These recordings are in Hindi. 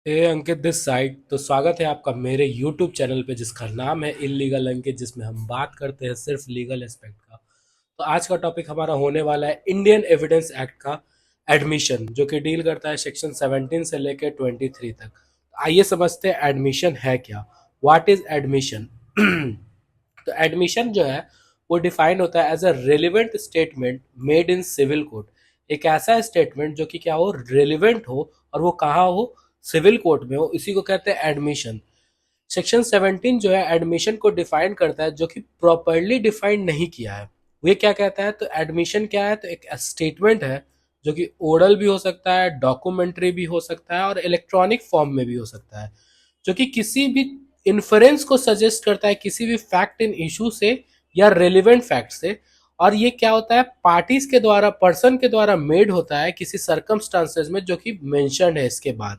Hey Ankit this side. तो स्वागत है आपका मेरे YouTube चैनल पे जिसका नाम है इलीगल अंकित, जिसमें हम बात करते हैं सिर्फ लीगल एस्पेक्ट का। तो आज का टॉपिक हमारा होने वाला है इंडियन एविडेंस एक्ट का एडमिशन, जो कि डील करता है सेक्शन 17 से लेकर 23 तक। आइए समझते हैं एडमिशन है क्या। What is admission? तो एडमिशन जो है वो डिफाइन होता है as a relevant statement made in civil code. एक ऐसा स्टेटमेंट जो कि क्या हो, रेलिवेंट हो, और वो कहाँ हो, सिविल कोर्ट में हो, इसी को कहते हैं एडमिशन। सेक्शन 17 जो है एडमिशन को डिफाइन करता है, जो कि प्रॉपरली डिफाइन नहीं किया है। वो क्या कहता है? तो एडमिशन क्या है? तो एक स्टेटमेंट है जो कि ओरल भी हो सकता है, डॉक्यूमेंट्री भी हो सकता है, और इलेक्ट्रॉनिक फॉर्म में भी हो सकता है, जो कि किसी भी इन्फ्रेंस को सजेस्ट करता है किसी भी फैक्ट इन इशू से या रेलिवेंट फैक्ट से। और ये क्या होता है? पार्टीज के द्वारा, पर्सन के द्वारा मेड होता है किसी सर्कमस्टांसेस में जो कि मेंशन्ड है इसके बाद।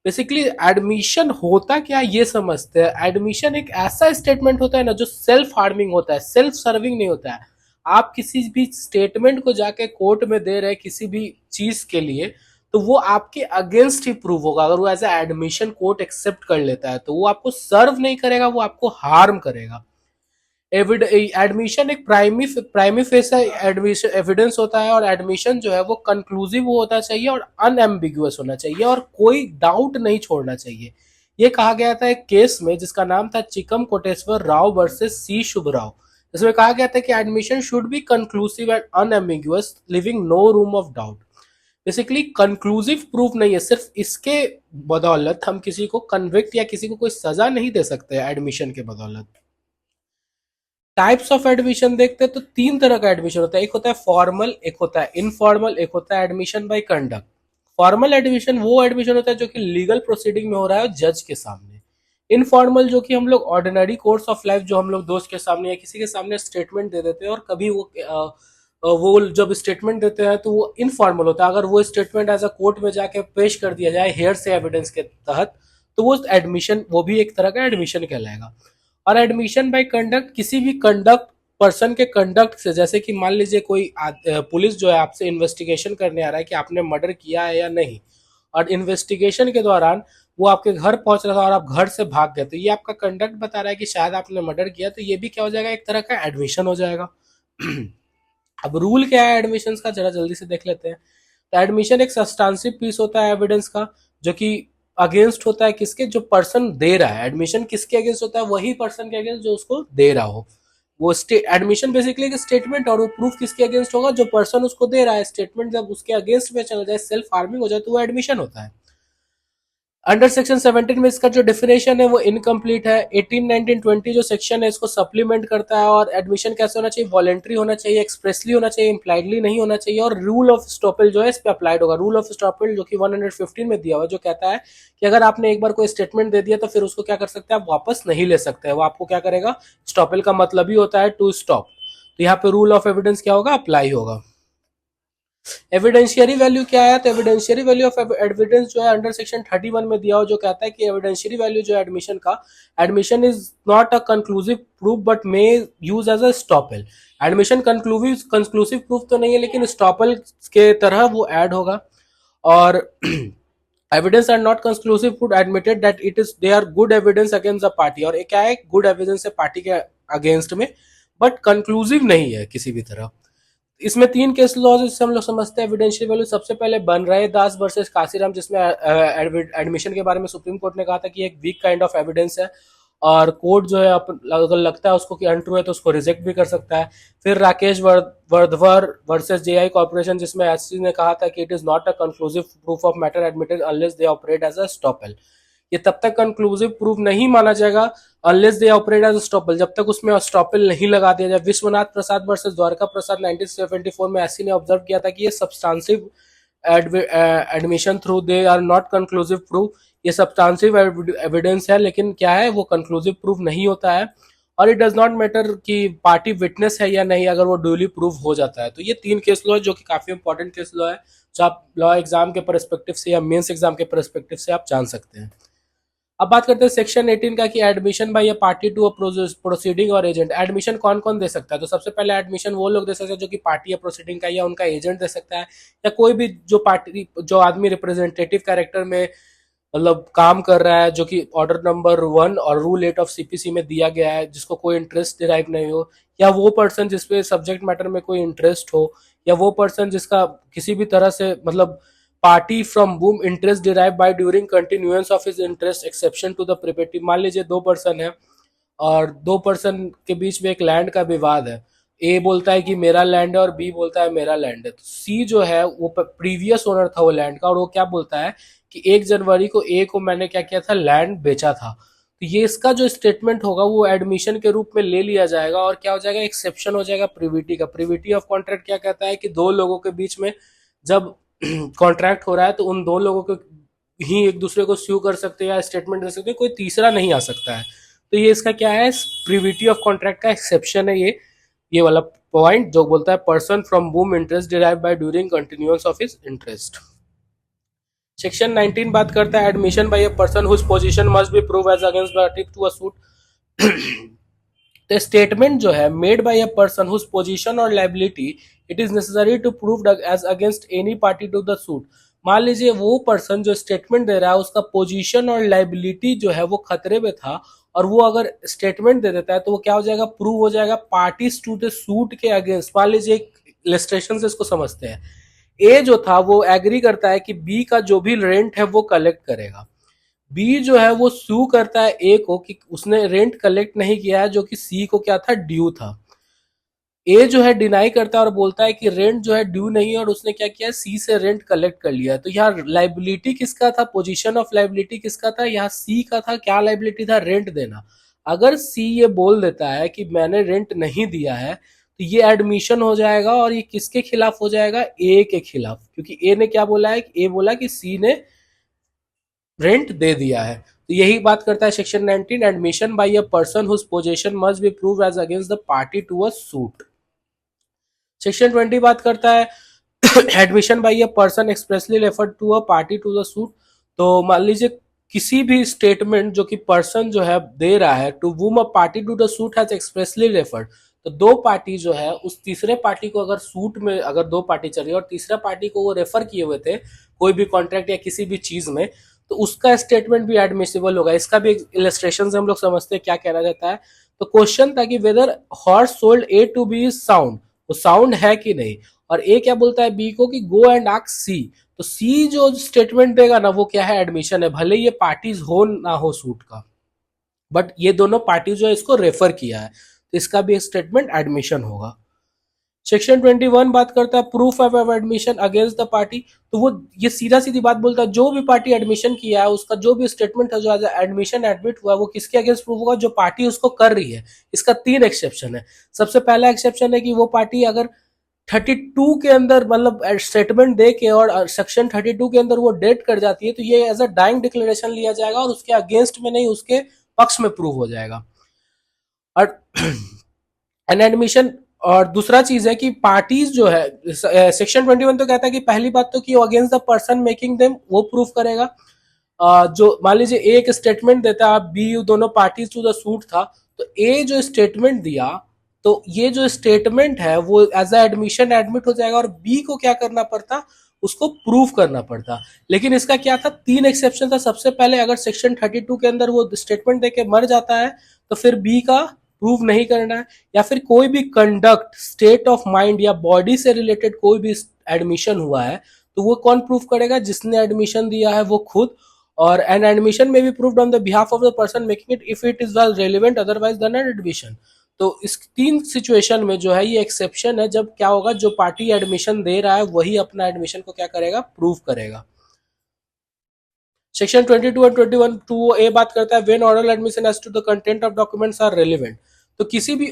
बेसिकली एडमिशन होता क्या ये समझते हैं। एडमिशन एक ऐसा स्टेटमेंट होता है ना जो सेल्फ हार्मिंग होता है, सेल्फ सर्विंग नहीं होता है। आप किसी भी स्टेटमेंट को जाके कोर्ट में दे रहे किसी भी चीज के लिए, तो वो आपके अगेंस्ट ही प्रूव होगा। अगर वो एज एडमिशन कोर्ट एक्सेप्ट कर लेता है तो वो आपको सर्व नहीं करेगा, वो आपको हार्म करेगा। एडमिशन एक प्राइमी फेस एडमिशन एविडेंस होता है, और एडमिशन जो है वो कंक्लूसिव होना चाहिए और अनएम्बिगुअस होना चाहिए, और कोई डाउट नहीं छोड़ना चाहिए। ये कहा गया था एक केस में जिसका नाम था चिकम कोटेश्वर राव वर्सेस सी शुभ राव। इसमें कहा गया था कि admission should be conclusive and unambiguous, leaving no room of doubt. Basically conclusive proof नहीं है, सिर्फ इसके बदौलत हम किसी को कन्विक्ट या किसी को कोई सजा नहीं दे सकते एडमिशन के बदौलत। टाइप्स ऑफ एडमिशन देखते हैं तो तीन तरह का एडमिशन होता है। एक होता है फॉर्मल, एक होता है इनफॉर्मल, एक होता है admission by conduct. Formal admission वो एडमिशन होता है जो कि लीगल प्रोसीडिंग में हो रहा है जज के सामने। इनफॉर्मल जो कि हम लोग ऑर्डिनरी कोर्स ऑफ लाइफ, जो हम लोग दोस्त के सामने या किसी के सामने स्टेटमेंट दे देते हैं, और कभी वो जब स्टेटमेंट देते हैं तो वो इनफॉर्मल होता है। अगर वो स्टेटमेंट एज अ कोर्ट में जाके पेश कर दिया जाए हेयर से एविडेंस के तहत, तो वो एडमिशन, वो भी एक तरह का एडमिशन कहलाएगा। और एडमिशन बाय कंडक्ट किसी भी कंडक्ट, पर्सन के कंडक्ट से, जैसे कि मान लीजिए कोई पुलिस जो है आपसे इन्वेस्टिगेशन करने आ रहा है कि आपने मर्डर किया है या नहीं, और इन्वेस्टिगेशन के दौरान वो आपके घर पहुंच रहा था और आप घर से भाग गए, तो ये आपका कंडक्ट बता रहा है कि शायद आपने मर्डर किया, तो ये भी क्या हो जाएगा, एक तरह का एडमिशन हो जाएगा। अब रूल क्या है एडमिशन का, जरा जल्दी से देख लेते हैं। तो एडमिशन एक सब्सटेंसिव पीस होता है एविडेंस का, जो कि अगेंस्ट होता है किसके, जो पर्सन दे रहा है। एडमिशन किसके अगेंस्ट होता है? वही पर्सन के अगेंस्ट जो उसको दे रहा हो। वो एडमिशन बेसिकली एक स्टेटमेंट, और वो प्रूफ किसके अगेंस्ट होगा? जो पर्सन उसको दे रहा है। स्टेटमेंट जब उसके अगेंस्ट में चला जाए, सेल्फ हार्मिंग हो जाए, तो वो एडमिशन होता है। अंडर सेक्शन 17 में इसका जो डेफिनेशन है वो इनकम्प्लीट है। 18, 19, 20 जो सेक्शन है इसको सप्लीमेंट करता है। और एडमिशन कैसे होना चाहिए? वॉलेंट्री होना चाहिए, एक्सप्रेसली होना चाहिए, इम्प्लाइडली नहीं होना चाहिए। और रूल ऑफ स्टॉपेल जो है इस पे अप्लाइड होगा। रूल ऑफ स्टॉपेल जो कि 115 में दिया हुआ, जो कहता है कि अगर आपने एक बार कोई स्टेटमेंट दे दिया तो फिर उसको क्या कर सकते हैं, आप वापस नहीं ले सकते हैं। वो आपको क्या करेगा? स्टॉपेल का मतलब ही होता है टू स्टॉप। तो यहाँ पे रूल ऑफ एविडेंस क्या होगा? अप्लाई होगा। एविडेंशियरी वैल्यू क्या है? तो एविडेंशियरी वैल्यू ऑफ एविडेंस जो है अंडर सेक्शन 31 में दिया हो, जो कहता है कि एविडेंशियरी वैल्यू जो है एडमिशन का, admission is not a conclusive proof but may use as a estoppel. Admission conclusive proof तो नहीं है, लेकिन स्टॉपेल के तरह वो ऐड होगा। और evidence are not conclusive proof admitted that it is they are good evidence against the party. और क्या है? गुड एविडेंस है पार्टी के अगेंस्ट में, बट कंक्लूसिव नहीं है किसी भी तरह। इसमें तीन केस लॉज इससे हम लोग समझते हैं एविडेंशियल वैल्यू। सबसे पहले बन रहे दास वर्सेस काशीराम, जिसमें एडमिशन के बारे में सुप्रीम कोर्ट ने कहा था कि एक वीक काइंड ऑफ एविडेंस है, और कोर्ट जो है अगर लगता है उसको कि अनट्रू है तो उसको रिजेक्ट भी कर सकता है। फिर राकेश वर्धवर वर्सेस जेआई कॉर्पोरेशन, जिसमें एससी ने कहा था कि it is not a conclusive proof of matter admitted unless they operate as a estoppel. ये तब तक कंक्लूसिव प्रूफ नहीं माना जाएगा unless they operate as estoppel, जब तक उसमें स्टॉपेल नहीं लगा दिया जाए। विश्वनाथ प्रसाद वर्सेस द्वारका प्रसाद 1974 में एससी ने ऑब्जर्व किया था कि ये substantive admission through they are not conclusive proof. ये सब्सटेंसिव एविडेंस है, लेकिन क्या है, वो कंक्लूसिव प्रूफ नहीं होता है। और इट डज नॉट मैटर कि पार्टी विटनेस है या नहीं, अगर वो ड्यूली प्रूव हो जाता है। तो ये तीन केस लॉ है जो कि काफी इंपॉर्टेंट केस लॉ है, जो आप लॉ एग्जाम के परस्पेक्टिव से या मेंस एग्जाम के परस्पेक्टिव से आप जान सकते हैं। अब बात करते हैं सेक्शन 18 का, कि admission by a party to a proceeding और एजेंट। एडमिशन कौन कौन दे सकता है? तो सबसे पहले एडमिशन वो लोग दे सकते हैं जो कि पार्टी या प्रोसीडिंग का या उनका एजेंट दे सकता है, या कोई भी जो पार्टी, जो आदमी रिप्रेजेंटेटिव कैरेक्टर में मतलब काम कर रहा है, जो कि ऑर्डर नंबर 1 और रूल 8 ऑफ सीपीसी में दिया गया है, जिसको कोई इंटरेस्ट डिराइव नहीं हो, या वो पर्सन जिसपे सब्जेक्ट मैटर में कोई इंटरेस्ट हो, या वो पर्सन जिसका किसी भी तरह से मतलब party from whom interest derive by during continuance of his interest exception to the प्रिपेटिव। मान लीजिए दो पर्सन है और दो पर्सन के बीच में एक लैंड का विवाद है, ए बोलता है कि मेरा लैंड है और बी बोलता है मेरा लैंड है। तो सी जो है वो प्रीवियस ओनर था वो लैंड का, और वो क्या बोलता है कि 1 जनवरी को ए को मैंने क्या किया था, लैंड बेचा था। तो ये इसका जो स्टेटमेंट होगा वो एडमिशन के रूप में ले लिया जाएगा, और क्या हो जाएगा, एक्सेप्शन हो जाएगा प्रिविटी का। प्रिविटी ऑफ कॉन्ट्रैक्ट क्या कहता है कि दो लोगों के बीच में जब कॉन्ट्रैक्ट हो रहा है तो उन दो लोगों को ही एक दूसरे को स्यू कर सकते हैं या स्टेटमेंट दे सकते हैं, कोई तीसरा नहीं आ सकता है। तो ये इसका क्या है, प्रिविटी ऑफ कॉन्ट्रैक्ट का एक्सेप्शन है ये वाला पॉइंट जो बोलता है person from whom interest derive by during continuance of his interest. Section 19 बात करता है admission by a person whose position must be prove as against party to a suit. तो स्टेटमेंट जो है made by a person whose position और liability it is necessary to prove as against any party to the suit. मान लीजिए वो पर्सन जो स्टेटमेंट दे रहा है उसका पोजीशन और लाइबिलिटी जो है वो खतरे में था, और वो अगर स्टेटमेंट दे देता है तो वो क्या हो जाएगा, प्रूव हो जाएगा पार्टीज टू द सूट के अगेंस्ट। मान लीजिए एक इलस्ट्रेशन से इसको समझते हैं, ए जो था वो एग्री करता है कि बी का जो भी रेंट है वो कलेक्ट करेगा। बी जो है वो सू करता है ए को कि उसने रेंट कलेक्ट नहीं किया है, जो कि सी को क्या था, ड्यू था। ए जो है डिनाई करता है और बोलता है कि रेंट जो है ड्यू नहीं है, और उसने क्या किया, सी से रेंट कलेक्ट कर लिया। तो यहाँ लाइबिलिटी किसका था, पोजीशन ऑफ लाइबिलिटी किसका था, यहाँ सी का था। क्या लाइबिलिटी था, रेंट देना। अगर सी ये बोल देता है कि मैंने रेंट नहीं दिया है तो ये एडमिशन हो जाएगा, और ये किसके खिलाफ हो जाएगा, ए के खिलाफ, क्योंकि ए ने क्या बोला है, ए बोला कि सी ने रेंट दे दिया है। तो यही बात करता है section 19, admission by a person whose position must be prove as against the party to a suit. Section 20 बात करता है admission by a person expressly referred to a party to the suit. तो मान लीजिए किसी भी स्टेटमेंट जो कि पर्सन जो है दे रहा है, to whom a party to the suit has expressly referred. तो दो पार्टी जो है उस तीसरे पार्टी को, अगर सूट में अगर दो पार्टी चल रही है और तीसरा पार्टी को वो रेफर किए हुए थे कोई भी कॉन्ट्रैक्ट या किसी भी चीज में, तो उसका स्टेटमेंट भी एडमिसिबल होगा। इसका भी इलस्ट्रेशन से हम लोग समझते हैं क्या कहना जाता है। तो क्वेश्चन था कि whether horse sold A to B is sound, वो साउंड है कि नहीं, और ए क्या बोलता है बी को कि गो एंड आस्क सी। तो सी जो स्टेटमेंट देगा ना वो क्या है, एडमिशन है, भले ये पार्टीज हो ना हो सूट का, बट ये दोनों पार्टी जो है इसको रेफर किया है, तो इसका भी स्टेटमेंट एडमिशन होगा। सेक्शन 21 बात करता है proof of admission against the party. तो वो ये सीधा सीधी बात बोलता है जो भी पार्टी एडमिशन किया है उसका जो भी स्टेटमेंट है जो एज एडमिशन एडमिट हुआ है वो किसके अगेंस्ट प्रूफ होगा, जो पार्टी उसको कर रही है। इसका 3 एक्सेप्शन है। सबसे पहला एक्सेप्शन है कि वो पार्टी अगर 32 के अंदर मतलब स्टेटमेंट दे के और सेक्शन 32 के अंदर वो डेट कर जाती है तो ये एज अ डाइंग डिक्लेरेशन लिया जाएगा और उसके अगेंस्ट में नहीं उसके पक्ष में प्रूव हो जाएगा। और एन एडमिशन, और दूसरा चीज है कि पार्टीज जो है सेक्शन 21 तो कहता है कि पहली बात तो कि against the person making them वो प्रूफ करेगा। जो मान लीजिए ए एक स्टेटमेंट देता है, बी यू दोनों पार्टीज टू द सूट था, तो ए जो स्टेटमेंट दिया तो ये जो स्टेटमेंट है वो एज अ एडमिशन एडमिट हो जाएगा, और बी को क्या करना पड़ता, उसको प्रूफ करना पड़ता। लेकिन इसका क्या था, 3 एक्सेप्शन था। सबसे पहले अगर सेक्शन 32 के अंदर वो स्टेटमेंट देके मर जाता है तो फिर बी का प्रूव नहीं करना है, या फिर कोई भी कंडक्ट, स्टेट ऑफ माइंड या बॉडी से रिलेटेड कोई भी एडमिशन हुआ है तो वो कौन प्रूफ करेगा, जिसने एडमिशन दिया है वो खुद। और एन एडमिशन में भी proved on the behalf of the person making it if it is well relevant otherwise then an admission. तो इस 3 सिचुएशन में जो है ये एक्सेप्शन है, जब क्या होगा, जो पार्टी एडमिशन दे रहा है वही अपना एडमिशन को क्या करेगा, प्रूव करेगा। सेक्शन 22 और 21 टू ए बात करता है when oral admission as to the content of documents are relevant. तो किसी भी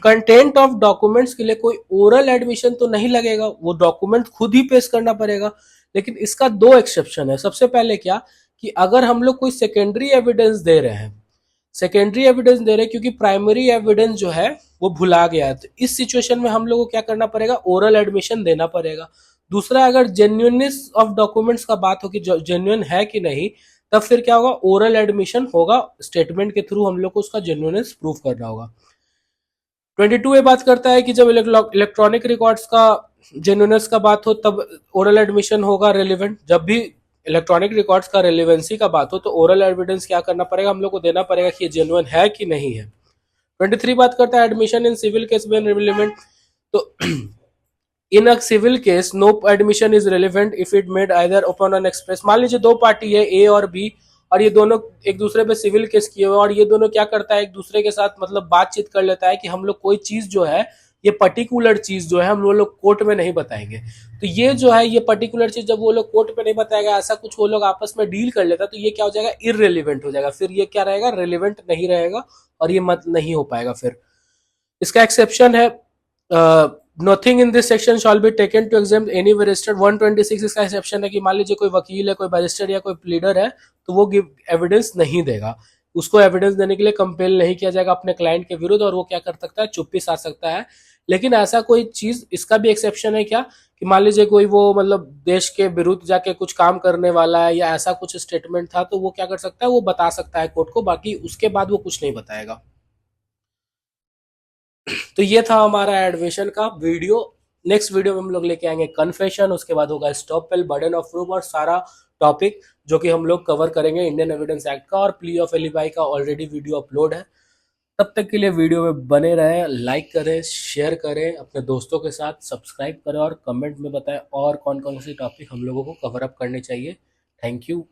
कंटेंट ऑफ डॉक्यूमेंट्स के लिए कोई ओरल एडमिशन तो नहीं लगेगा, वो डॉक्यूमेंट खुद ही पेश करना पड़ेगा। लेकिन इसका 2 एक्सेप्शन है। सबसे पहले क्या, कि अगर हम लोग कोई सेकेंडरी एविडेंस दे रहे हैं, सेकेंडरी एविडेंस दे रहे हैं क्योंकि प्राइमरी एविडेंस जो है वो भुला गया है, तो इस सिचुएशन में हम लोग को क्या करना पड़ेगा, ओरल एडमिशन देना पड़ेगा। दूसरा, अगर जेन्युइननेस ऑफ डॉक्यूमेंट्स का बात हो कि जेन्युइन है कि नहीं, तब फिर क्या होगा, ओरल एडमिशन होगा, स्टेटमेंट के थ्रू हम लोग को उसका जेन्युइननेस प्रूव करना होगा। 22 ये बात करता है कि जब इलेक्ट्रॉनिक रिकॉर्ड्स का जेन्युइननेस का बात हो तब ओरल एडमिशन होगा रेलिवेंट। जब भी इलेक्ट्रॉनिक रिकॉर्ड्स का रेलिवेंसी का बात हो तो ओरल एविडेंस क्या करना पड़ेगा, हम लोग को देना पड़ेगा कि ये जेन्युइन है कि नहीं है। 23 बात करता है एडमिशन इन सिविल केस में रिलेवेंट। तो in a civil case no admission is relevant if it made either upon an express. मान लीजिए दो पार्टी है ए और बी, और ये दोनों एक दूसरे पे सिविल केस किए हुए, और ये दोनों क्या करता है एक दूसरे के साथ मतलब बातचीत कर लेता है कि हम लोग कोई चीज जो है, ये पर्टिकुलर चीज जो है हम लोग कोर्ट में नहीं बताएंगे। तो ये जो है ये पर्टिकुलर चीज जब वो लोग कोर्ट में नहीं बताएगा, ऐसा कुछ वो लोग आपस में डील कर लेता, तो ये क्या हो जाएगा, इररिलेवेंट हो जाएगा। फिर ये क्या रहेगा, रेलिवेंट नहीं रहेगा, और ये मत नहीं हो पाएगा। फिर इसका एक्सेप्शन है, nothing in this section shall be taken to exam any registered. 126 इसका एक्सेप्शन है कि मान लीजिए कोई वकील है, कोई मजिस्ट्रेट या कोई प्लीडर है, तो वो गिव एविडेंस नहीं देगा, उसको एविडेंस देने के लिए कंपेल नहीं किया जाएगा अपने क्लाइंट के विरुद्ध, और वो क्या कर सकता है, चुप्पी साध सकता है। लेकिन ऐसा कोई चीज, इसका भी एक्सेप्शन है क्या, कि मान लीजिए कोई वो मतलब देश के विरुद्ध जाके कुछ काम करने वाला है या ऐसा कुछ स्टेटमेंट था, तो वो क्या कर सकता है, वो बता सकता है कोर्ट को, बाकी उसके बाद वो कुछ नहीं बताएगा। तो ये था हमारा एडमिशन का वीडियो। नेक्स्ट वीडियो में हम लोग लेके आएंगे कन्फेशन, उसके बाद होगा स्टॉपेल, बर्डन ऑफ प्रूफ, और सारा टॉपिक जो कि हम लोग कवर करेंगे इंडियन एविडेंस एक्ट का, और प्ली ऑफ एलिबाई का ऑलरेडी वीडियो अपलोड है। तब तक के लिए वीडियो में बने रहें, लाइक करें, शेयर करें अपने दोस्तों के साथ, सब्सक्राइब करें, और कमेंट में बताएं और कौन कौन सी टॉपिक हम लोगों को कवर अप करने चाहिए। Thank you.